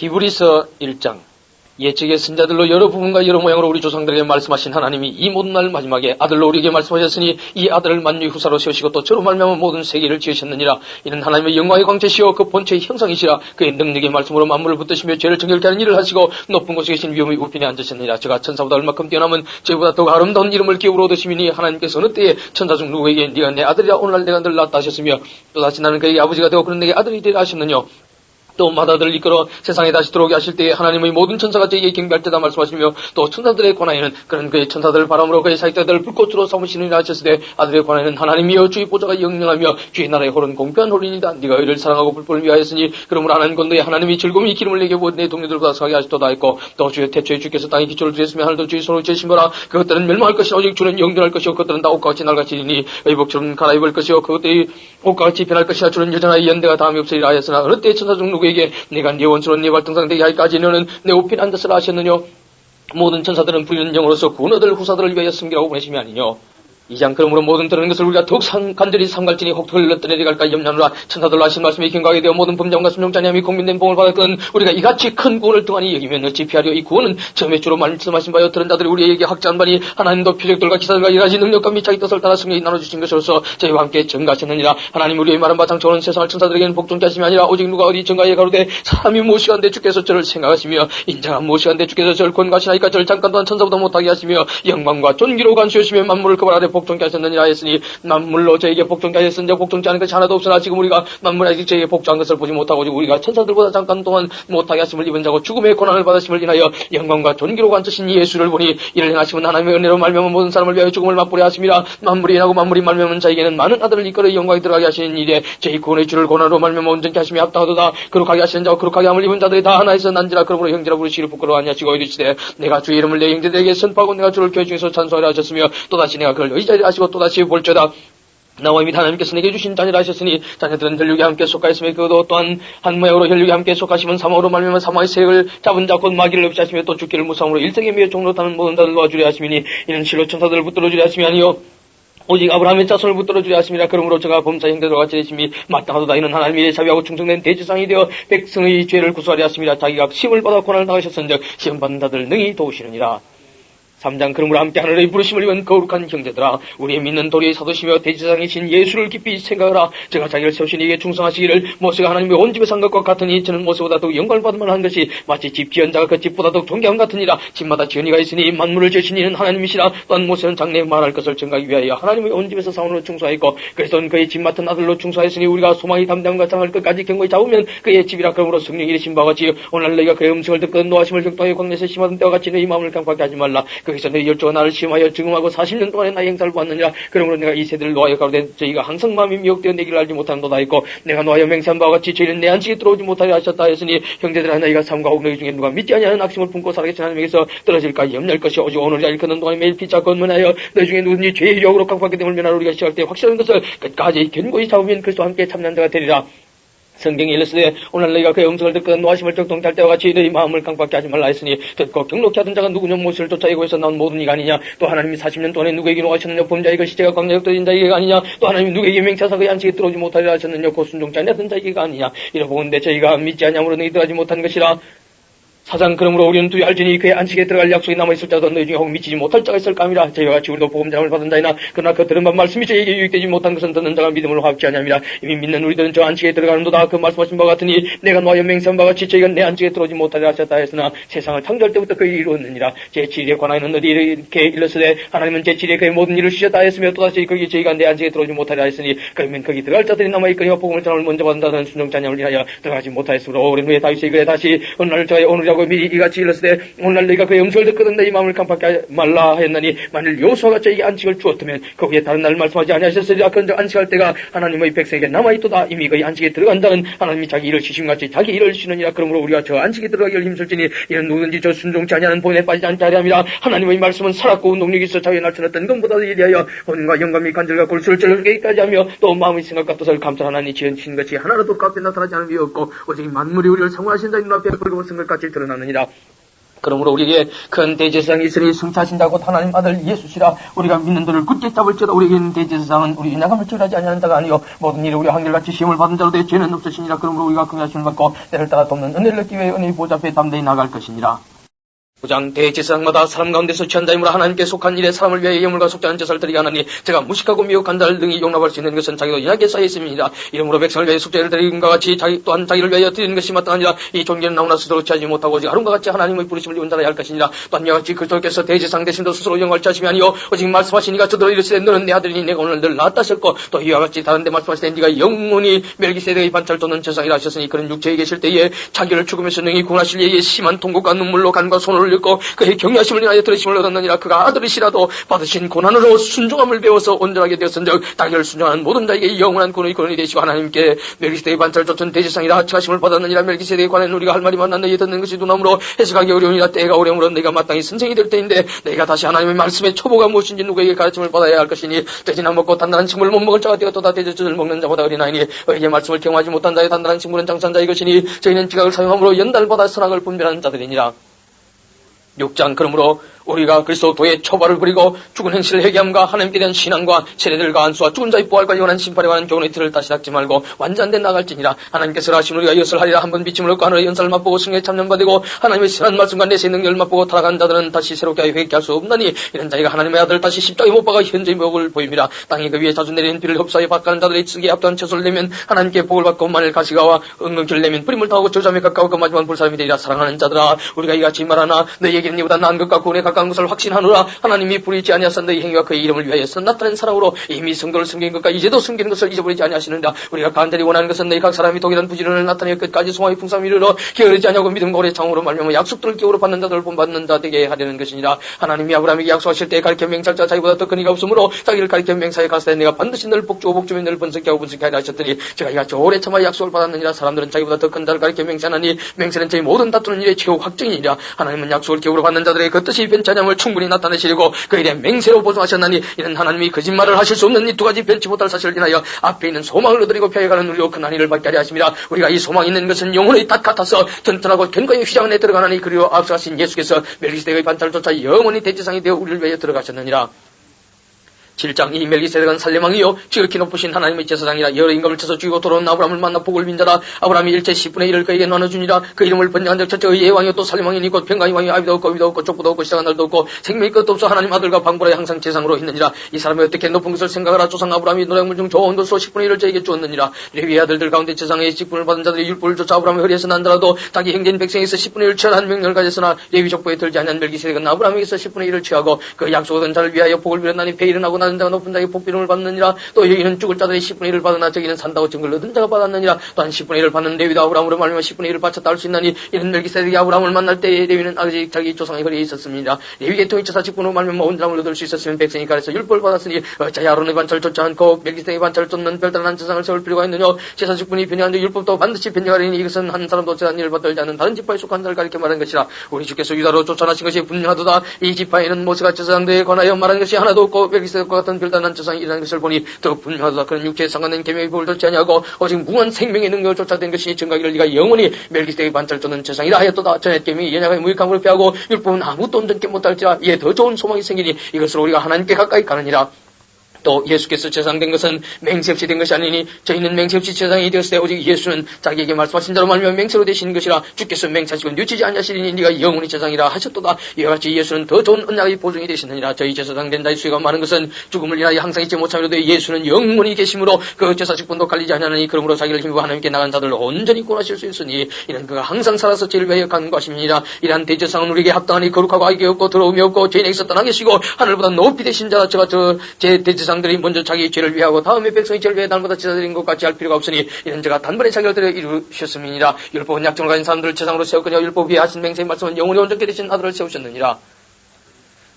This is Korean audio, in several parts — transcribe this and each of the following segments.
히브리서 1장. 예측의 선자들로 여러 부분과 여러 모양으로 우리 조상들에게 말씀하신 하나님이 이 모든 날 마지막에 아들로 우리에게 말씀하셨으니 이 아들을 만유의 후사로 세우시고 또 저로 말미암아 모든 세계를 지으셨느니라. 이는 하나님의 영광의 광채시여 그 본체의 형상이시라. 그의 능력의 말씀으로 만물을 붙드시며 죄를 정결케 하는 일을 하시고 높은 곳에 계신 위엄의 우편에 앉으셨느니라. 저가 천사보다 얼마큼 뛰어남은 저보다 더욱 아름다운 이름을 기업으로 얻으시미니 하나님께서 어느 때에 천사 중 누구에게 네가 내 아들이라 오늘날 내가 늘 낳았다 하셨으며 또다시 나는 그에게 아버지가 되고 그는 내게 아들이 되라 하셨느냐. 또 마다들을 이끌어 세상에 다시 들어오게 하실 때에 하나님의 모든 천사가 저에게 경배할 때다 말씀하시며 또 천사들의 권하에는 그는 그의 천사들을 바람으로 그의 사익자들을 불꽃으로 삼으시느니라 하셨으되 아들의 권하에는 하나님이여 주의 보좌가 영영하며 주의 나라의 홀은 공평한 홀이니이다. 네가 의를 사랑하고 불법을 위하였으니 그러므로 하나님 건너에 하나님이 즐거움이 기름을 내게 부어 내 동료들보다 사게 하시도다 했고 또 주의 태초에 주께서 땅에 기초를 두셨으며 하늘도 주의 손으로 지으신 거라. 그것들은 멸망할 것이라 오직 주는 영존할 것이요 그것들은 다 옷과 같이 낡아지리니 의복처럼 갈아입을 것이요 그것들이 옷과 같이 변할 것이라. 주는 여전하여 연대가 다음이 없으리라 하였으나 어느 때 천사 중 누구에게 내가 네 원수로 네 발등상 되게 할까지 너는 내 옷핀 앉았으라 하셨느냐. 모든 천사들은 부리는 영으로서 구원 얻을 후사들을 위하여 섬기라고 보내심이 아니뇨. 2장 그러므로 모든 들은 것을 우리가 더욱 간절히 삼갈지니 혹독을 흘러떠내려갈까 염려하노라. 천사들로 하신 말씀이 경각이 되어 모든 범죄함과 순종자님이 공민된 복을 받았거든 우리가 이같이 큰 구원을 등한히 여기면 어찌 피하려. 이 구원은 처음에 주로 말씀하신 바여 들은 자들이 우리에게 학자한 바니 하나님도 표적들과 기사들과 이가지 능력과 및 자기 뜻을 따라 성령이 나눠주신 것으로서 저희와 함께 증가하셨느니라. 하나님 우리의 말한 바 장초는 세상을 천사들에게는 복종케 하심이 아니라 오직 누가 어디 증가에 가로되 사람이 무엇이간데 주께서 저를 생각하시며 인자가 무엇이간데 주께서 저를 권고하시나이까 저를 잠깐 동안 천사보다 못하게 하시며 영광과 존귀로 간수하시며 만물을 그 발 아래 복종케 하셨느니라 했으니 만물로 저에게 복종케 하셨으니 복종케 하는 것이 하나도 없으나 지금 우리가 만물에 아직 저에게 복종한 것을 보지 못하고 오직 우리가 천사들보다 잠깐 동안 못하게 하심을 입은 자고 죽음의 고난을 받으심을 인하여 영광과 존귀로 간수신 예수를 보니 이를 행하시면 하나님의 은혜로 말미암아 모든 사람을 위하여 죽음을 맛보려 하심이라. 만물이 인하고 만물이 말미암은 자에게는 많은 아들을 이끌어 영광에 들어가게 하시는 일에 저희 구원의 주를 고난으로 말미암아 온전케 하심이 합당하도다. 거룩하게 하시는 자와 거룩하게 함을 입은 자들이 다 하나에서 난지라. 그러므로 형제라 부르시기를 부끄러워하니 하시고 이르시되 내가 주의 이름을 내 형제들에게 선포하고 내가 주를 교회 중에서 찬송하려 하셨으며 또다시 내가 그를 의자리에 하시고 또다시 볼죄다. 나와 이미 하나님께서 내게 주신 자녀라 하셨으니 자녀들은 혈육에 함께 속하였으며 그도 또한 한 모양으로 혈육에 함께 속하시면 사망으로 말미암아 사망의 세력을 잡은 자 곧 마귀를 없이 하시며 또 죽기를 무상으로 일생에 미어 종로 타는 모든 자를 놓아주려 하시미니 이는 실로 천사들을 붙들어 주려 하심이 아니요 오직 아브라함의 자손을 붙들어 주려 하심이라. 그러므로 저가 범사 형제들과 같이 되심이 마땅하도다. 이는 하나님의 자비하고 충성된 대지상이 되어 백성의 죄를 구수하려 하심이라. 자기가 시험을 받아 고난을 당하셨은즉 시험 받는 자들 능히 도우시느니라. 3장 그러므로 함께 하늘의 부르심을 입은 거룩한 형제들아 우리의 믿는 도리의 사도시며 대지상이신 예수를 깊이 생각하라. 제가 자기를 세우신 이에게 충성하시기를 모세가 하나님의 온 집에 산 것과 같으니 저는 모세보다 더욱 영광을 받을 만한 것이 마치 집 지은 자가 그 집보다 더욱 존귀함 같으니라. 집마다 지은 이가 있으니 만물을 지으신 이는 하나님이시라. 또한 모세는 장래에 말할 것을 증가하기 위하여 하나님의 온 집에서 사원으로 충성하였고 그리스도는 그의 집 맡은 아들로 충성하였으니 우리가 소망이 담대함과 장을 끝까지 경고히 잡으면 그의 집이라. 그러므로 성령이 이르신 바와 같이 오늘 너희가 그의 음성을 듣거든 노하심을 격동하여 광야에서 심하던 때와 같이 너희 마음을 깜빡하게 하지 말라. 거기서 너희 열조가 나를 시험하여 증음하고 40년 동안에 나의 행사를 보았느니라. 그러므로 내가 이 세대를 노하여 가로되 저희가 항상 마음이 미혹되어 내 길을 알지 못하는도다 했고 내가 노하여 맹세한 바와 같이 저희는 내 안식에 들어오지 못하려 하셨다 했으니 형제들아 너희가 삼가하고 너희 중에 누가 믿지 아니하는 악심을 품고 살아계신 하나님에게서 떨어질까 염려할 것이 오직 오늘이라 일컫는 동안에 매일 피차 건면하여 너희 중에 누구든지 죄의 유혹으로 깜빡하게 됨을 면하러 우리가 시작할 때 확실한 것을 끝까지 견고히 잡으면 그리스도와 함께 참는 자가 되리라. 성경이 일렀으되 오늘 너희가 그의 음성을 듣고 노하심을 적동케 할 때와 같이 너희 마음을 깜빡게 하지 말라 했으니 듣고 경록케 하던 자가 누구냐 모세를 쫓아 애고에서 나온 모든 이가 아니냐. 또 하나님이 40년 동안에 누구에게 노하셨느냐. 범자의 것이 제가 광야에 떨어진 자에게가 아니냐. 또 하나님이 누구에게 맹세하사 그의 안식에 들어오지 못하리라 하셨느냐. 곧 순종자 아니하던 자에게가 아니냐. 이러보건대 저희가 믿지 아니함으로 너희 들어가지 못한 것이라. 4장 그러므로 우리는 두이 알지니 그의 안식에 들어갈 약속이 남아있을 자도 너희 중에 혹 믿지 못할 자가 있을까 함이라. 저희와 같이 우리도 복음장을 받은 자이나 그러나 그 들은 바 말씀이 저에게 유익되지 못한 것은 듣는 자가 믿음을 확지 아니함이라. 이미 믿는 우리들은 저 안식에 들어가는도다. 그 말씀하신 바 같으니 내가 노하여 맹세한 바 같이 저희가 내 안식에 들어오지 못하리라 하셨다 했으나 세상을 창조할 때부터 그 일이 이루었느니라. 제7일에 관하여는 어디 이렇게 일렀으되 하나님은 제7일에 그의 모든 일을 쉬셨다 했으며 또다시 거기 저희가 내 안식에 들어오지 못하리라 했으니 그러면 거기 들어갈 자들이 남아있거니와 복음을 전함을 먼저 받은 자들은 순종자냐을 인하여 들어가지 못하였으므로 오랜 후에 다윗이 그래 다시 오늘 저의 오늘이라고 미리 이같이 일렀으되 오늘날 너희가 그의 음성을 듣거든 너희 마음을 깜빡하지 말라 하였나니 만일 여호수아가 저에게 안식을 주었다면 그 후에 다른 날 말씀하지 아니하셨으리라. 그런즉 안식할 때가 하나님의 백성에게 남아있도다. 이미 그의 안식에 들어간 자는 하나님이 자기 일을 쉬심같이 자기 일을 쉬느니라. 그러므로 우리가 저 안식에 들어가기를 힘쓸지니 이는 누구든지 저 순종치 아니하는 본에 빠지지 않게 하려 함이라. 하나님의 말씀은 살았고 운동력이 있어 자기의 날처럼 어떤 것보다도 예리하여 혼과 영감이 간절과 골수를 쩔게까지 하며 또 마음의 생각과 뜻을 감찰하나니 지으신 것이 하나라도 값에 나타나지 않은 게 없고 오직 만물이 우리를 사모하신 자의 눈앞에 불금을 쓴 것 같이 드러나느니라. 그러므로 우리에게 큰 대제사장이 있으니 승차하신 자고 하나님 아들 예수시라. 우리가 믿는 들을 굳게 잡을지어다. 우리에게는 대제사장은 우리 인약함을 처리하지 아니하는 자가 아니요 모든 일에 우리 한결같이 시험을 받은 자로 되 죄는 없으시니라. 그러므로 우리가 그 하심을 받고 때를 따라 돕는 은혜를 얻기 위해 은혜의 보좌 앞에 담대히 나갈 것이니라. 9장 대제사장마다 사람 가운데서 취한 자이므로 하나님께 속한 일에 사람을 위하여 예물과 속죄하는 제사를 드리게 하나니 제가 무식하고 미혹한 자를 등이 용납할 수 있는 것은 자기도 인하게 쌓여 있습니다. 이러므로 백성을 위하여 속죄를 드리는가 같이 자기 또한 자기를 위하여 드리는 것이 마땅하니라. 이 존귀는 나오나 스스로 취하지 못하고 오직 아론과 같이 하나님의 부르심을 입은 자라 할 것이니라. 또한 이와 같이 그리스도께서 대제사장 되심도 스스로 영광을 취하심이 아니요 오직 말씀하시니가 저더러 이르시되 너는 내 아들이니 내가 오늘 늘 낳았다 하셨고 또 이와 같이 다른 데 말씀하시되 네가 영원히 멜기세덱의 반차를 쫓는 제사장이라 하셨으니 그는 육체에 계실 때에 자기를 죽음에서 능히 구원하실 예에 심한 통곡과 눈물로 간과 손을 흘렸고 그의 경외하심을 인하여 들으심을 얻었느니라. 그가 아들이시라도 받으신 고난으로 순종함을 배워서 온전하게 되었은즉 자기를 순종하는 모든 자에게 영원한 구원이 되시고 하나님께 멜기세덱의 반차를 쫓은 대제사장이라 칭하심을 받았느니라. 멜기세덱에 관한 우리가 할 말이 많나 너희 듣는 것이 두나무로 해석하기 어려우니라. 때가 오려므로 내가 마땅히 선생이 될 때인데 내가 다시 하나님의 말씀의 초보가 무엇인지 누구에게 가르침을 받아야 할 것이니 돼지나 먹고 단단한 식물을 못 먹을 자가 되었도다. 돼지젖을 먹는 자보다 어린아이니 의의 말씀을 경험하지 못한 자의 단단한 식물은 장사한 자의 것이니 저희는 지각을 사용함으로 연달받아 선악을 분별하는 자들이니라. 6장 그러므로 우리가 그리스도의 초발을 부리고 죽은 행실을 회개함과 하나님께 대한 신앙과 세례들과 안수와 죽은 자의 부활과 영원한 심판에 관한 교훈의 틀을 다시 닦지 말고 완전된 나갈지니라. 하나님께서 하신 우리가 이것을 하리라. 한번 비침을 얻고 하늘의 연사를 맛보고 승리에 참념받고 하나님의 선한 말씀과 내세의 능력을 맛보고 타락한 자들은 다시 새롭게 하여 회개할 수 없나니 이런 자기가 하나님의 아들을 다시 십자가에 못 박아 현재의 목을 보입니다. 땅이 그 위에 자주 내리는 비를 흡사하여 박가는 자들의 쓰기에 합당한 처소를 내면 하나님께 복을 받고 만일 가시가와 은근기를 내면 뿌림을 타고 저잠에 가까워 그 마지막 불사람이 되리라. 사랑하는 자들아 우리가 이같이 말하나 너희에게는 이보다 나은 것과 구원에 가까운 것을 확신하노라. 하나님이 부리지 아니하사 너희 행위와 그의 이름을 위하여서 나타낸 사랑으로 이미 성도를 숨긴 것과 이제도 숨기는 것을 잊어버리지 아니하시는다. 우리가 간절히 원하는 것은 너희 각 사람이 독일한 부지런을 나타내어 끝까지 송화의 풍성함을 이르러 게으르지 아니하고 믿음과 오래 창으로 말미암아 약속들을 기호로 받는 자들을 본받는 자 되게 하려는 것이니라. 하나님이 아브라함에게 약속하실 때 가르쳐 맹찰자 자기보다 더 큰 이가 없으므로 자기를 가르쳐 맹사에 가서 내가 반드시 너를 복주고 복주면 너를 번성케 하고 번성케 하리라 하셨더니 제가 이같이 오래 참아 약속을 받았느니라. 사람들은 자기보다 더 큰 자를 가르쳐 맹세하나니 맹세는 저희 모든 다투는 일의 최후 확정이니라. 하나님은 약속을 기호로 받는 자들의 그 뜻이 변치하냐을 충분히 나타내시려고 그에 대한 맹세로 보증하셨나니 이는 하나님이 거짓말을 하실 수 없는 이 두 가지 변치 못할 사실을 인하여 앞에 있는 소망을 얻으리고 피해가는 우리로 큰 한의를 받게 하려 하심이라. 우리가 이 소망이 있는 것은 영혼의 닷 같아서 튼튼하고 견고히 휘장 안에 들어가나니 그리고 앞서가신 예수께서 멜기세덱의 반차를 쫓아 영원히 대제사장이 되어 우리를 위하여 들어가셨느니라. 7장 이 멜기세덱은 살렘왕이요 지극히 높으신 하나님의 제사장이라. 여러 임금을 쳐서 죽이고 돌아온 아브라함을 만나 복을 빈 자라. 아브라함이 일체 10분의 1을 그에게 나눠주니라. 그 이름을 번영한 적 첫째 의의 왕이요 또 살렘왕이니 곧 평강의 왕이 아비도 없고 위도 없고 족보도 없고 시작한 날도 없고 생명의 끝도 없어 하나님 아들과 방불하여 항상 제상으로 있느니라. 이 사람이 어떻게 높은 것을 생각하라. 조상 아브라함이 노량물 중 좋은 것으로 10분의 1을 저에게 주었느니라. 레위의 아들들 가운데 제사장의 직분을 받은 자들이 율법을 쫓아 아브라함의 허리에서 난더라도 자기 형제인 백성에서 10분의 1을 취하라는 명령을 가졌으나 레위 족보에 들지 아니한 멜기세덱은 아브라함에게서 10분의 1을 취하고 그 약속 얻은 자를 위하여 복을 빌었나니 배일은 하고 낮은 자가 높은 자에게 복비름을 받느니라. 또 여기는 죽을 자들이 10분의 1을 받으나 저기는 산다고 증거를 얻은 자가 받았느니라. 또한 10분의 1을 받는 레위도 아브라함으로 말미암아 10분의 1을 바쳤다 할 수 있나니 이는 멜기세덱이 아브라함을 만날 때에 레위는 아직 자기 조상의 허리에 있었습니다. 레위 계통이 처사 직분으로 말미암아 온 사람을 얻을 수 있었으면 백성이 가려서 율법을 받았으니 어찌하여 아론의 반차를 쫓지 않고 멜기세덱의 반차를 쫓는 별다른 제사장을 세울 필요가 있느냐. 제사 직분이 변형하는데 율법도 반드시 변형하리니 이것은 한 사람도 제한 일을 받들지 않는 다른 지파에 속한 자를 가리켜 말한 것이라. 우리 주께서 유다로 쫓아나신 것이 분명하도다. 이 지파에는 모세가 제사장들에 관하여 말한 것이 하나도 없고 멜기세덱과 같은 별다른 제사장이 일어난 것을 보니 더 분명하다. 그런 육체에 상관된 계명의 법을 쫓지 아니하고 오직 무한 생명의 능력을 쫓아낸 것이 증거하기를 네가 영원히 멜기세덱의 반차를 쫓는 제사장이라 하였도다. 전에 계명이 연약하게 무익함으로 피하고 율법은 아무도 온전케 못할지라. 이에 더 좋은 소망이 생기니 이것으로 우리가 하나님께 가까이 가느니라. 또 예수께서 제사장된 것은 맹세 없이 된 것이 아니니 저희는 맹세 없이 제사장이 되었을 때 오직 예수는 자기에게 말씀하신 대로 말미암아 맹세로 되시는 것이라. 주께서 맹세하시고 늦추지 아니하시리니 네가 영원히 제사장이라 하셨도다. 이와 같이 예수는 더 좋은 언약의 보증이 되시느니라. 저희 제사장된 자의 수가 많은 것은 죽음을 인하여 항상 잊지 못하려도 예수는 영원히 계심으로 그 제사 직분도 갈리지 아니하느니 그러므로 자기를 힘입어 하나님께 나간 자들을 온전히 구원하실 수 있으니 이는 그가 항상 살아서 죄를 위하여 간구하심이니라. 이러한 대제사장은 우리에게 합당하니 거룩하고 악이 없고 더러움이 없고 죄인에게서 떠나 계시고 하늘보다 높이 되신 자라. 제가 제 대제사장 들이 먼저 자기 죄를 위하고 다음에 백성의 죄를 위해 날마다 제사드린 것 같이 할 필요가 없으니 이는 제가 단번에 자기를 들여 이루셨음이니라. 율법은 약점을 가진 사람들을 제사장으로 세웠거니와 율법 위에 하신 맹세의 말씀은 영원히 온전케 되신 아들을 세우셨느니라.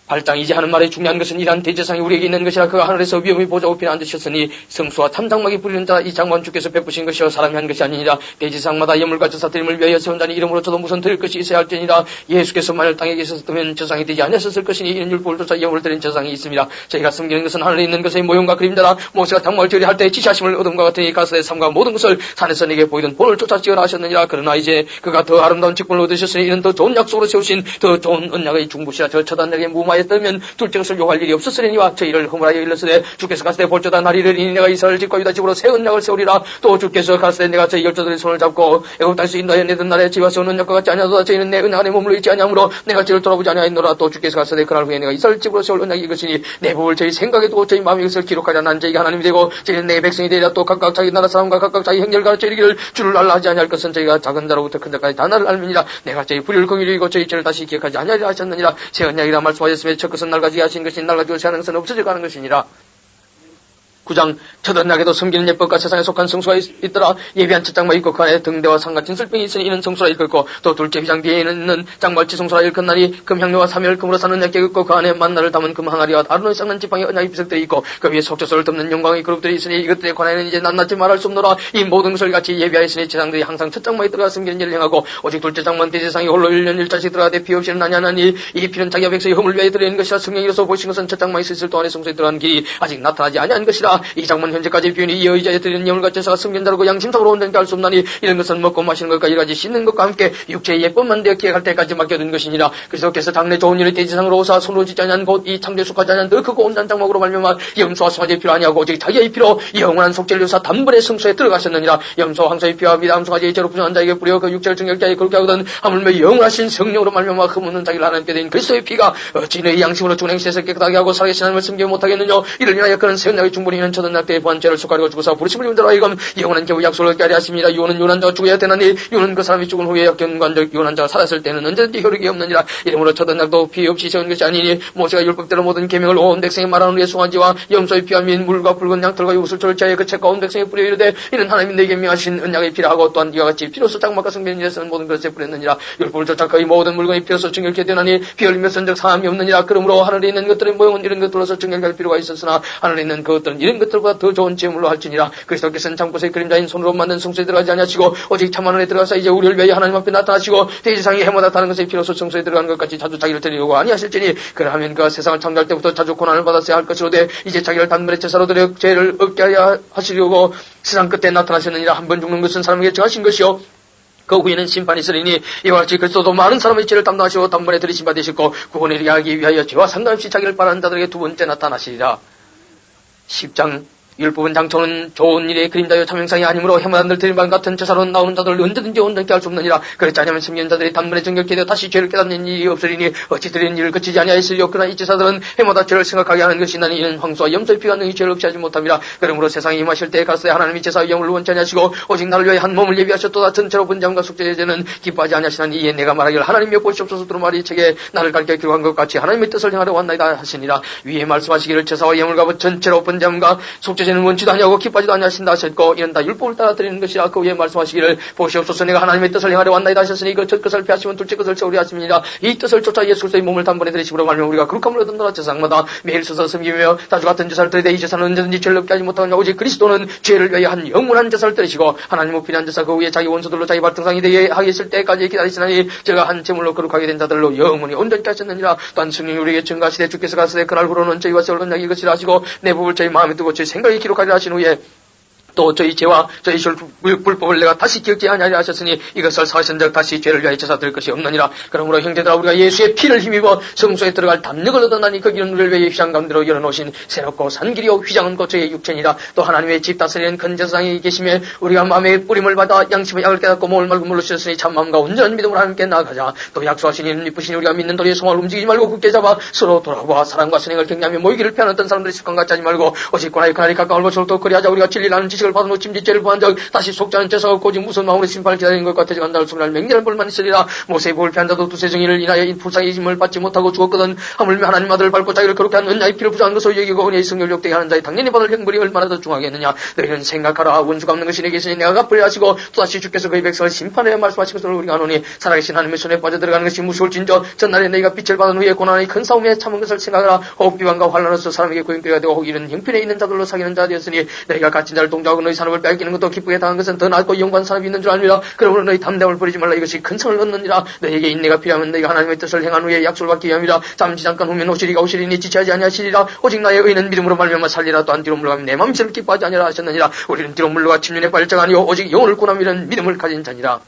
8장 이제 하는 말에 중요한 것은 이러한 대제사장이 우리에게 있는 것이라. 그가 하늘에서 위엄의 보좌 우편에 앉으셨으니 성수와 참장막이 부리는 자 이 장관 주께서 베푸신 것이요 사람이 한 것이 아니니라. 대제사장마다 예물과 제사드림을 위하여 세운 자니 이름으로 저도 무슨 드릴 것이 있어야 할지니라. 예수께서 만일 땅에 계셨으면 제사장이 되지 아니하셨을 것이니 이는 율법을 쫓아 예물을 드린 제사장이 있습니다. 저희가 섬기는 것은 하늘에 있는 것의 모형과 그림자라. 모세가 장막을 지으려 할 때 지시하심을 얻음과 같으니 가스의 삶과 모든 것을 산에서 내게 보이던 본을 쫓아 지으라 하셨느니라. 그러나 이제 그가 더 아름다운 직분을 얻으셨으니 이는 더 좋은 약속으로 세우신 더 좋은 언약의 중부시라. 저 처단에게 무마했다면 둘째 것을 요할 일이 없었으리니와 저희를 허물하여 일렀으되 주께서 가스되 볼저다 날 이르리니 내가 이스라엘 집과 유다 집으로 새 언약을 세우리라. 또 주께서 가스되 내가 저희 열조들의 손을 잡고 애굽 땅에서 인도하여 내던 날에 지와 세운 언약과 같지 아니하도다. 저희는 내 언약 안에 머물러 있지 아니하므로 내가 저를 돌아보지 아니하였노라. 또 주께서 가스되 그날 후에 내가 이스라엘 집으로 세울 언약이 이것이니 내 법을 저희 생각에 두고 저희 마음에 이것을 기록하자. 난 저희가 하나님이 되고 저희는 내 백성이 되리라. 또 각각 자기 나라 사람과 각각 자기 행렬을 가르쳐 이르기를 주를 알라 하지 아니할 것은 저희가 작은 자로부터 큰 자까지 다 나를 알미니라. 내가 저희 불의를 긍휼히 여기고 저희 죄를 다시 기억하지 아니하리라 하셨느니라. 새 언약이라 말씀하셨으며 첫 것은 날 가지게 하신 것이 날 가지고 새 하는 것은 없어져 가는 것이니라. 9장 첫 언약에도 섬기는 예법과 세상에 속한 성수가 있더라. 예비한 첫 장막 있고 그 안에 등대와 상과 진설병이 있으니 이는 성수라 일컫고 또 둘째 휘장 뒤에 있는 장말치 성수라 일컫나니 금향료와 사멸 금으로 사는 약게 있고 그 안에 만나를 담은 금 항아리와 아론을 닦는 지팡이 언약의 비석들이 있고 그 위에 속죄소를 덮는 영광의 그룹들이 있으니 이것들에 관하여는 이제 낱낱이 말할 수 없노라. 이 모든 것을 같이 예비하였으니 제사장들이 항상 첫 장막에 들어가 섬기는 일을 행하고 오직 둘째 장만 대제사장이 홀로 1년 1자씩 들어가되 피 없이는 아니하나니 이 피는 자기와 백성의 허물 위하여 드리는 것이라. 성령이로서 보신 것은 첫 장막에 있을 동안에 성소에 들어가는 길이 아직 나타나지 아니한 것이라. 이 장만 현재까지 비운이 이 의자에 드리는 예물과 제사가 섬긴 자라고 양심상으로 온전히 할 수 없나니 이런 것은 먹고 마시는 것과 이러지 씻는 것과 함께 육체의 예법만 되어 기획할 때까지 맡겨둔 것이니라. 그리스도께서 장래 좋은 일을 대제사장으로 오사 손으로 짓지 아니한 곧 이 창조에 속하지 아니한 더 크고 온전한 장막으로 말미암아 염소와 송아지의 피로 아니하고 오직 자기의 피로 영원한 속죄를 위해서 단번에 성소에 들어가셨느니라. 염소와 황소의 피와 미담 송아지의 죄로 부정한 자에게 뿌려 그 육체를 정결케 하여 그렇게 하거든 하물며 영원하신 성령으로 말미암아 흠없는 자기를 하나님께 드린 그리스도의 피가 어찌 너희 양심으로 죽은 행실에서 깨끗하게 하고 살아계신 하나님을 섬기지 못하겠느냐. 이를 인하여 그는 새 언약의 중분이 있는 첫 언약 때에 보한 죄를 속하려고 죽으사 부르심을 입은 자로 하여금 영원한 겨우 약속을 얻게 하려 하십니다. 유언은 유언한 자가 죽어야 되나니 유언은 그 사람이 죽은 후에 역경관적 유언한 자가 살았을 때는 언제든지 효력이 없느니라. 이러므로 첫 언약도 피 없이 세운 것이 아니니 모세가 율법대로 모든 계명을 온 백성이 말하는 우리의 송아지와 염소의 피와 민 물과 붉은 양털과 우슬초를 제하여 그 책과 온 백성의 뿌려 이르되 이는 하나님이 내게 명하신 언약의 피라 하고 또한 이와 같이 피로써 장막과 성전에 일에 쓰는 모든 것에 뿌렸느니라. 율법을 쫓아 거의 모든 물건이 피로써 정결케 되나니 피 흘리며 쓴적 사함이 없느니라. 그러므로 하늘에 있는 것들의 모형은 이런 것들로서 정결할 필요가 있었으나 하늘에 있는 그것들은 이런 것들보다 더 좋은 제물로 할지니라. 그리스도께서는 장꽃의 그림자인 손으로 만든 성소에 들어가지 아니하시고 오직 참 하늘에 들어가서 이제 우리를 위하여 하나님 앞에 나타나시고 대지상이 해마다 타는 것에 피로써 성소에 들어가는 것 같이 자주 자기를 드리려고 아니하실지니 그러하면 그가 세상을 창조할 때부터 자주 고난을 받았어야 할 것이로되 이제 자기를 단번에 제사로 드려 죄를 얻게 하려 하시려고 세상 끝에 나타나셨느니라. 한 번 죽는 것은 사람에게 정하신 것이요 그 후에는 심판이 있으리니 이와 같이 그리스도도 많은 사람의 죄를 담당하시고 단번에 들이심 받으시고 구원에 이르게 하기 위하여 죄와 상관없이 자기를 바라는 자들에게 두 번째 나타나시리라. 10장 율법은 장초는 좋은 일의 그림자요 참형상이 아니므로 해마다 늘 드린 바 같은 제사로 나오는 자들을 언제든지 온전케 할 수 없느니라. 그렇지 않으면 섬기는 자들이 단번에 정결케 되어 다시 죄를 깨닫는 일이 없으리니 어찌 드리는 일을 그치지 아니하였으리요. 그러나 이 제사들은 해마다 죄를 생각하게 하는 것이나니 이는 황소와 염소의 피가 능히 죄를 없이 하지 못함이라. 그러므로 세상에 임하실 때에 가서야 하나님이 제사의 영을 원치 아니하시고 오직 나를 위하여 한 몸을 예비하셨도다. 전체로 번제함과 숙제의 죄는 기뻐하지 아니하시나니 이에 내가 말하기를 하나님이여 보시옵소서 두루마리 책에 나를 가르쳐 기록한 것 같이 하나님의 뜻을 행하려 왔나이다 하시니라. 위에 말씀하시기를 제사와 예물과 전체로 번제함과 속죄제는 원치도 아니하고 기뻐하지도 아니하신다 하셨고 이는 다 율법을 따라 드리는 것이라. 그 위에 말씀하시기를 보시옵소서 내가 하나님의 뜻을 행하려 왔나이다 하셨으니 그 첫 것을 피하시면 둘째 것을 채우려 하십니다. 이 뜻을 쫓아 예수 그리스도의 몸을 단번에 들이심으로 말미암아 우리가 거룩함을 얻는다라. 제사장마다 매일 서서 섬기며 자주 같은 제사를 드리되 이 제사는 언제든지 죄를 없게 하지 못하느냐. 오직 그리스도는 죄를 위하여 한 영원한 제사를 드리시고 하나님 우편한 제사 그 위에 자기 원수들로 자기 발등상이 되게 하겠을 때까지 기다리시나니 제가 한 제물로 거룩하게 된 자들로 영원히 온전케 하셨느니라. 또한 성령이 우리에게 증가하시되 주께서 가시되 그날 후로는 저희와 세울 언약이 이것이라 하시고 내 법을 저희 마음에 두고 저희 생각에 기록하리라 하신 후에 또 저희 죄와 저희 불법을 내가 다시 기억지 아니하리라 하셨으니 이것을 사신적 다시 죄를 위하여 제사 드릴 것이 없느니라. 그러므로 형제들아 우리가 예수의 피를 힘입어 성소에 들어갈 담력을 얻어나니 그 길은 우리를 위하여 휘장 가운데로 열어놓으신 새롭고 산 길이요 휘장은 곧 저의 육체니라. 또 하나님의 집 다스리는 큰 제사장이 계시며 우리가 마음의 뿌림을 받아 양심의 약을 깨닫고 몸을 말고 물로 씻었으니 참마음과 온전한 믿음으로 하나님께 나아가자. 또 약속하신 이는 이쁘신 우리가 믿는 도리의 소망을 움직이지 말고 굳게 잡아 서로 돌아보아 사랑과 선행을 격려하며 모이기를 피하는 어떤 사람들의 습관 같지 하지 말고 오직 권하여 그날이 가까운 것으로 또 그리하자. 우리가 진리라는 지식을 채찍을 받은 후 침지죄를 범한 적 다시 속지 않은 죄사가 오직 무슨 마음으로 심판을 기다리는 것과 대적한다 할 수를 맹렬한 벌만 있으리라. 모세의 복을 피한 자도 두세 정의를 인하여 이 불쌍히 힘을 받지 못하고 죽었거든. 하물며 하나님 아들을 밟고 자기를 그렇게 한 은야의 피를 부정한 것으로 여기고 은혜의 성령을 욕되게 하는 자의 당연히 받을 형벌이 얼마나 더 중하겠느냐. 너희는 생각하라. 원수가 없는 것이 내게 있으니 내가 갚으려 하시고 또다시 주께서 그의 백성을 심판하여 말씀하신 것을 우리가 아노니 살아계신 하나님의 손에 빠져들어가는 것이 무서울진저 전날에 너희가 빛을 받은 후에 고난의 큰 싸움에 참은 것을 생각하라. 혹 비방과 환란으로서 사람에게 고용거리가 되고 혹 이런 형편에 있는 자들로 사귀는 자 되었으니 너희가 갇힌 자를 동조하고 너희 산업을 빼앗기는 것도 기쁘게 당한 것은 더 낫고 영광 산업이 있는 줄 알미라. 그러므로 너희 담대함을 버리지 말라. 이것이 큰 성을 얻느니라. 너희에게 인내가 필요하면 너희가 하나님의 뜻을 행한 후에 약속을 받기 위함이라. 잠시 잠깐 후면 오시리가 오시리니 지체하지 아니하시리라. 오직 나의 의는 믿음으로 말미암아 살리라. 또한 뒤로 물러가면 내 마음이 저를 기뻐하지 아니라 하셨느니라. 우리는 뒤로 물러가 침륜에 빠질 자가 아니요 오직 영혼을 구원함이라는 믿음을 가진 자니라.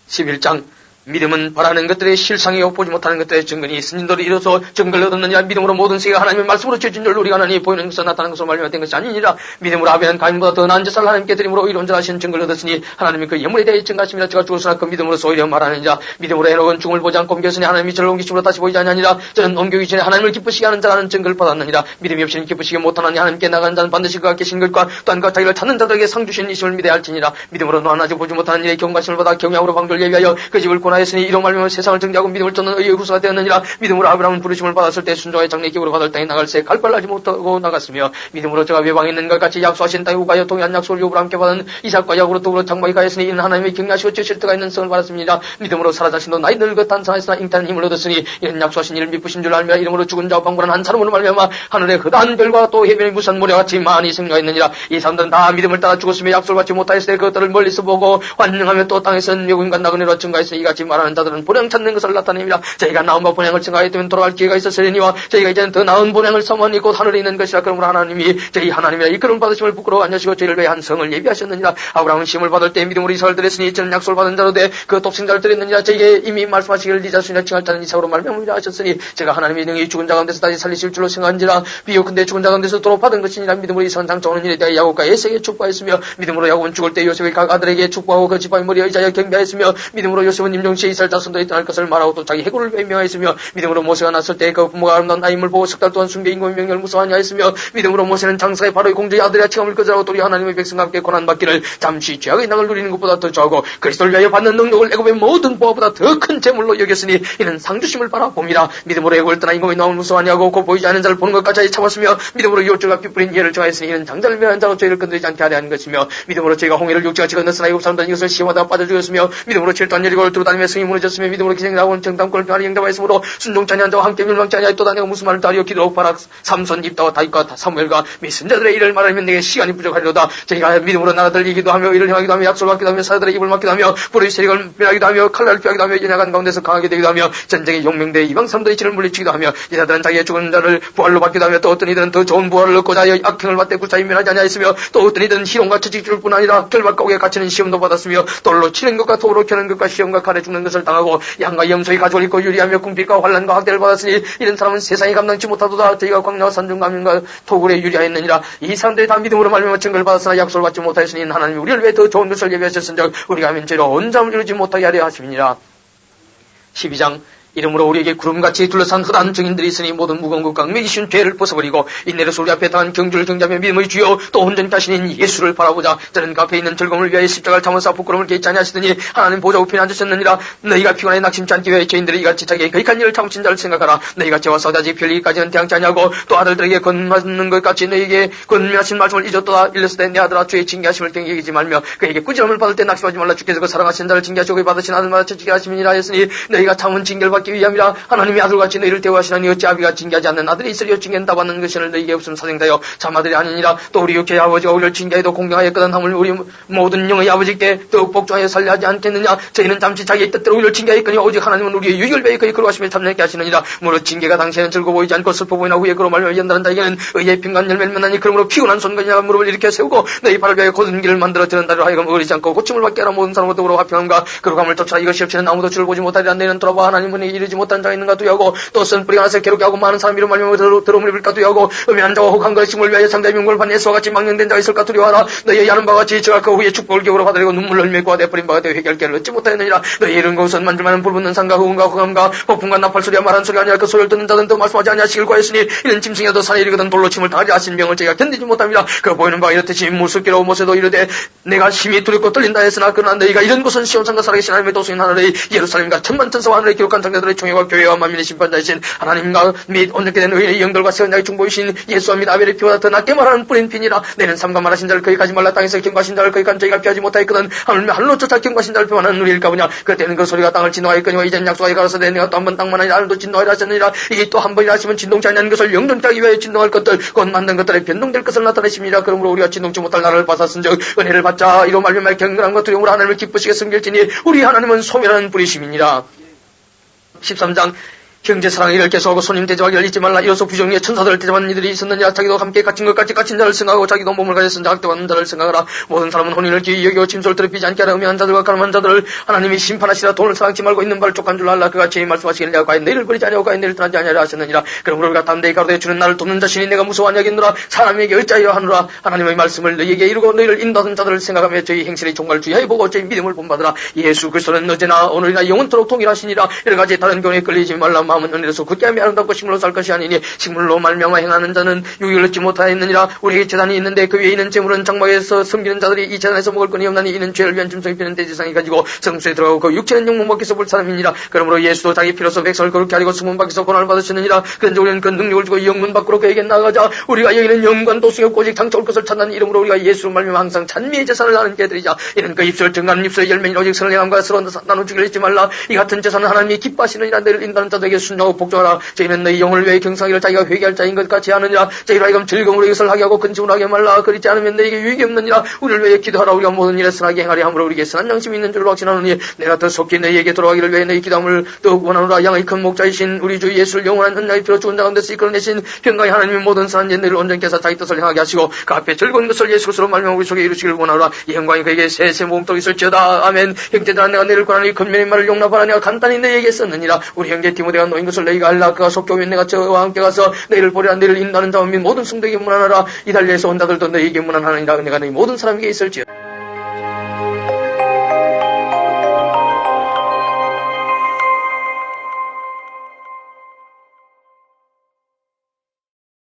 11장 믿음은 바라는 것들의 실상이요 보지 못하는 것들의 증거니 스님들이 이로써 증거를 얻었느냐. 믿음으로 모든 세계가 하나님의 말씀으로 지어진 줄 우리가 하나니 보이는 것을 나타나는 것으로 말미암아 된 것이 아니니라. 믿음으로 아벨은 가인보다 더 나은 제사를 하나님께 드림으로 이론절하신 증거를 얻었으니 하나님이 그 예물에 대해 증가하심이라. 저가 죽었으나 그 믿음으로서 오히려 말하느니라. 믿음으로 해놓은 죽음을 보지 않고 옮겼으니 하나님이 저를 옮기심으로 다시 보이지 아니하니라. 저는 옮기기 전에 하나님을 기쁘시게 하는 자라는 증거를 받았느니라. 믿음이 없이는 기쁘시게 못하나니 하나님께 나가는 자는 반드시 그가 계신 것과 또한 그 자기를 찾는 자들에게 상 주신 이심을 믿어야 할지니라. 믿음으로 너는 아직 보지 못하는 일에 경각심을 받아 경향으로 방도를 예비하여 그 집을 권하였으니 이로 말미암아 세상을 정죄하고 믿음을 쫓는 의의 후사가 되었느니라. 믿음으로 아브라함은 부르심을 받았을 때 순종의 장래 기업으로 받을 땅에 나갈 새 갈발나지 못하고 나갔으며 믿음으로 저가 외방에 있는 것 같이 약속하신 땅에 우가여 동일한 약속을 요구로 함께 받은 이삭과 야곱으로 더불어 장막에 가였으니 이는 하나님의 경외하시고 주실 때가 있는 성을 받았습니다. 믿음으로 사라 자신도 나이 늙어 탄산하였으나 잉타는 힘을 얻었으니 이는 약속하신 이를 믿으신 줄 알며 이름으로 죽은 자와 방불한 한 사람으로 말미암아 하늘의 흑한 별과 또 해변의 무산 모래와 같이 많이 생겨있느니라. 이 사람들은 다 믿음을 따라 죽었으며 약속을 받지 못하였을 때 그것들을 멀리서 보고 환영하며 또 땅에서는 외국인과 나그네로 증가했으니 이같이 말하는 자들은 보량 찾는 것을 나타냅니다. 저희가 나음과 본향을 증가했다면 돌아갈 기회가 있었으리니와 저희가 이제는 더 나은 본향을 사모하니 곧 하늘에 있는 것이라. 그러므로 하나님이 저희 하나님이라 이끌음 받으심을 부끄러워 아니하시고 저희를 위해 한 성을 예비하셨느니라. 아브라함은 시험을 받을 때 믿음으로 이삭을 드렸으니 저는 약속을 받은 자로 돼 그 독생자를 드렸느니라. 저에게 이미 말씀하시기를 네 자손이라 칭할 자는 이삭으로 말미암으리라 하셨으니 제가 하나님이 능히 죽은 자 가운데서 다시 살리실 줄로 생각한지라. 비교컨대 죽은 자 가운데서 도로 받은 것이니라. 믿음으로 이삭은 장차오는 일에 대하여 야곱과 에서에게 축복하였으며 믿음으로 야곱은 죽을 때 요셉의 각 아들에게 축복하고 그 지팡이 머리에 의자여 경배하였으며 믿음으로 요셉은 임종시에 이스라엘 자손들이 떠날 것을 말하고 또 자기 해골을 변명하였으며 믿음으로 모세가 났을 때 그 부모가 아름다운 나임을 보고 석 달 동안 순교 임금의 명령을 무서워하냐 했으며 믿음으로 모세는 장사의 바로의 공주의 아들의 체험을 거절하고 도리 하나님의 백성과 함께 고난받기를 잠시 죄악의 낭을 누리는 것보다 더 좋아하고 그리스도를 위하여 받는 능력을 애굽의 모든 보화보다 더 큰 재물로 여겼으니 이는 상주심을 바라봅니다. 믿음으로 애굽을 떠나 임금의 나음을 무서워하냐고 곧 보이지 않는 자를 보는 것까지 참았으며 믿음으로 요절과 빗뿌린 예를 정하였으니 이는 장자를 멸한 자로 저희를 건드리지 않게 하려 하는 것이며 믿음으로 저희가 홍해를 육지같이 건넜으나 애굽 사람들은 이것을 시험하다가 빠져 죽였으며 믿음으로 칠도한 여리고를 두루다니며 성이 무너졌으며 믿음으로 기생나온 정탐꾼을 평안히 영답하였으므로 순종치 아니한 자와 함께 멸망치 아니하였도다. 내가 무슨 말을 다리어 기도하고 바락 삼손 입다와 다윗과 사무엘과 미선자들의 일을 말하면 내게 시간이 부족하리로다. 저희가 믿음으로 나라들 이기도 하며 이를 행하기도 하며 약속을 받기도 하며 사자들의 입을 막기도 하며 불의 세력을 멸하기도 하며 칼날을 피하기도 하며 연약한 가운데서 강하게 되기도 하며 전쟁의 용맹대에 이방 사람들의 진을 물리치기도 하며 이자들은 자기의 죽은 자를 부활로 받기도 하며 또 어떤 이들은 더 좋은 부활을 얻고자 하여 악행을 받되 구차히 면하지 아니하였으며 또 어떤 이들은 희롱과 채찍줄 뿐 아니라 결박가옥에 갇히는 시험도 받았으며 돌로 치는 것과 돌로 켜는 것과 시험과 칼에 죽는 것을 당하고 양과 염소의 가죽을 입고 유리하며 궁핍과 환난과 학대를 받았으니 이런 사람은 세상에 감당치 못하도다. 저희가 광야와 산중 감염과 토굴에 유리하였느니라. 이 사람들이 다 믿음으로 말미암아 증거를 받았으나 약속을 받지 못하였으니 하나님이 우리를 위해 더 좋은 것을 예비하셨은즉 우리가 하면 죄로 온잠을 이루지 못하게 하려 하심이니라. 12장 이름으로 우리에게 구름같이 둘러싼 흑한 증인들이 있으니 모든 무거운 것과 악명이 쉬운 죄를 벗어버리고 인내로서 우리 앞에 당한 경주를 경자하며 믿음의 주요 또 온전히 가시는 예수를 바라보자. 저는 그 앞에 있는 즐거움을 위하여 십자가를 참으사 부끄러움을 개의치 아니하시더니 하나님 보좌 우편에 앉으셨느니라. 너희가 피곤하여 낙심치 않기 위하여 죄인들이 이같이 자기의 거익한 일을 참으신 자를 생각하라. 너희가 죄와 싸우다지 별리기까지는 대항치 아니하고 또 아들들에게 권하는 것 같이 너희에게 권면하신 말씀을 잊었도다. 일렀을 때 내 아들아 주의 징계하심을 경계하지 말며 그에게 꾸지람을 받을 때 낙심하지 말라. 주께서 그 사랑하신 자를 징계하시고 받으신 아들마다 채찍게 하심이니라 했으니 너희가 참은 징계를 받기 위함이라. 하나님이 아들같이 너희를 대우하시나니 어찌 아비가 징계하지 않는 아들이 있으리요. 징계는 답받는 것이는 너희에게 없음 사생자여 참 아들이 아니니라. 또 우리 육체의 아버지가 우리를 징계해도 공경하였거든 하물 우리 모든 영의 아버지께 더욱 복종하여 살려 하지 않겠느냐. 저희는 잠시 자기의 뜻대로 우리를 징계하였거니 오직 하나님은 우리의 유익을 위하여 그의 거룩하심을 참여하게 하시느니라. 무릇 징계가 당시에는 즐거워 보이지 않고 슬퍼 보이나 후에 그로 말며 연단한 자에게는 의의 핑간 열매를 맺나니 그러므로 피곤한 손건이나 무릎을 일으켜 세우고 너희 발을 위하여 곧은 길을 만들어 드는 자로 하여금 어리지 않고 고침을 받게 하라. 모든 사람과 더불어 화평함과 거룩함을 쫓아 이것이 없이는 아무도 주를 보지 못하리라. 너희는 돌아봐 하나님은 생명에 이르지 못한 자가 있는가 두야고 또 쓴 뿌리가 나서 괴롭게 하고 많은 사람 이로 말미암아 더러움을 입을까 두야고 음해한 자와 혹한 것임을 위하여 상대의 명령을 받는 예수와 같이 망령된 자가 있을까 두려워하라. 너희의 아는 바와 같이 저가 그 후에 축복을 기업으로 받으려고 눈물을 맺고 내버린 바가 되어 회개할 길을 얻지 못하였느니라. 너희 이런 것은 만질만한 불붙는 산과 흑음과 흑암과 폭풍과 나팔 소리와 말한 소리가 아니라 그 소리를 듣는 자들은 더 말씀하지 아니하시길 구하였으니 이는 짐승이라도 산에 이르거든 돌로 침을 당하지 하신 명을 저희가 견디지 못합니다. 그 보이는 바가 이렇듯이 무섭기로 모세도 이르되 내가 심히 두렵고 떨린다 했으나 그러나 너희가 이런 곳은 시온산과 살아계신 하나님의 도성인 하늘의 예루살렘과 천만 천사와 하늘의 기록한 장자들의 총회와 교회와 만민의 심판자이신 하나님과 및 온전케 된 의인의 영들과 세원자의 중보이신 예수와 및 아벨의 피보다 더 낫게 말하는 뿌린 피니라. 내는 삼가 말하신 자를 거기 가지 말라. 땅에서 경과하신 자를 거기 간 저희가 피하지 못하였거든 하늘로 쫓아 경과하신 자를 피하는 우리일까 보냐. 그때는 그 소리가 땅을 진동하였거니와 이젠 약속하여 가라서 내가 또 한 번 땅만 아니라 하늘도 진동하리라 하셨느니라. 이게 또 한 번이라 하시면 진동치 아니하는 것을 영존케 하기 위하여 진동할 것들 곧 만든 것들에 변동될 것을 나타내십니다. 그러므로 우리가 진동치 못할 나라를 받았은즉 은혜를 받자. 이로 말미암아 경건함과 두려움으로 하나님을 기쁘시게 섬길지니 우리 하나님은 소멸하는 뿌리심이니라. 13장 형제 사랑을 이를 계속하고 손님 대접하기를 잊지 말라. 이로써 부정의 천사들을 대접하는 이들이 있었느냐. 자기도 함께 갇힌 것 같이 갇힌 자를 생각하고 자기도 몸을 가졌은 자 학대받는 자를 생각하라. 모든 사람은 혼인을 기이 여기고 침소를 더럽히지 않게 하라. 음해한 자들과 가늠한 자들을 하나님이 심판하시라. 돈을 사랑치 말고 있는 바를 족한 줄 알라. 그가 죄의 말씀하시기를 내가 과연 너희를 버리지 아니하고 과연 너희를 떠나지 아니하리라 하셨느니라. 그러므로 우리가 담대히 가로되 주는 나를 돕는 자신이 내가 무서워하니 여기노라. 사람에게 어찌하여 하노라. 하나님의 말씀을 너희에게 이루고 너희를 인도하는 자들을 생각하며 저희 행실의 종말을 주의하여 보고 저희 믿음을 본받으라. 예수 그리스도는 어제나 오늘이나 영원토록 동일하시니라. 여러 가지 다른 교훈에 끌리지 말라. 마음은 은혜로서 굳게 하며 아름답고 식물로 살 것이 아니니 식물로 말미암아 행하는 자는 유익을 얻지 못하였느니라. 우리에게 재단이 있는데 그 위에 있는 재물은 장막에서 섬기는 자들이 이 재단에서 먹을 거니 없나니 이는 죄를 위한 짐승이 피는 대지상이 가지고 성수에 들어가고 그 육체는 영문 밖에서 볼 사람이니라. 그러므로 예수도 자기 피로서 백성을 거룩게 하리고 수문 밖에서 고난을 받으셨느니라. 그런데 우리는 그 능력을 주고 영문 밖으로 그에게 나아가자. 우리가 여기는 영관 도승이 없고 오직 장차 올 것을 찾는 이름으로 우리가 예수로 말미암아 항상 찬미의 제사를 하는 자들이자. 이는 그 입술 증가하는 입술의 열매니 오직 선을 행함과 서로 나눠주기를 잊지 말라. 이 같은 제사는 하나님이 기뻐하시느니라. 너희를 인도하는 자들에게 순종하고 복종하라. 저희는 너희 영혼을 위해 경상하기를 자기가 회개할 자인 것 같이 하느니라. 저희로 하여금 즐거움으로 이것을 하게 하고 근심으로 하게 말라. 그렇지 않으면 너희에게 유익이 없느니라. 우리를 위해 기도하라. 우리가 모든 일에 선하게 행하리 함으로 우리에게 선한 양심이 있는 줄로 확신하노니 내가 더 속히 너희에게 돌아가기를 위해 너희 기도함을 더욱 원하노라. 양의 큰 목자이신 우리 주 예수를 영원한 은나의 피로 죽은 자 가운데서 이끌어내신 평강의 하나님의 모든 선한 옛날을 온전케 해서 자기 뜻을 행하게 하시고 그 앞에 즐거운 것을 예수 그리스도로 말미암아 우리 속에 이루시기를 원하노라. 이 영광이 그에게 세세 몸도록 있을지어다. 아멘. 형제들아 내가 너희를 권하니 근면의 말을 용납하라. 내가 간단히 너희에게 썼느니라. 우리 형제 디모데가 놓인 것을 너희가 알라. 그가 속교 오면 내가 저와 함께 가서 너희를 보리라. 너희를 인도하는 자와 및 모든 성도에게 문안하라. 이달리에서 온 자들도 너희에게 문안하느니라. 은혜가 너희 모든 사람에게 있을지어다.